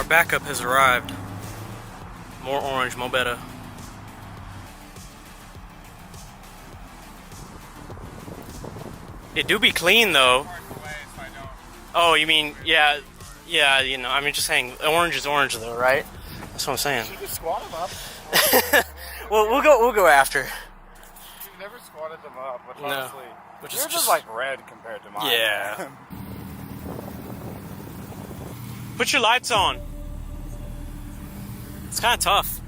Backup has arrived. More orange, more better. It do be clean though. Oh, you mean yeah, you know. I mean, just saying, orange is orange though, right? That's what I'm saying. You can squat them up. Well, we'll go after. You've never squatted them up, which No. honestly, Which yours is just is like red compared to mine. Yeah. Put your lights on. It's kind of tough.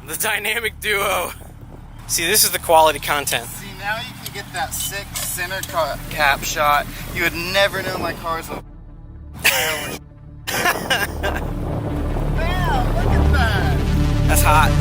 The dynamic duo. See, this is the quality content. See, now you can get that sick center cap shot. You would never know my car's a. Wow, look at that. That's hot.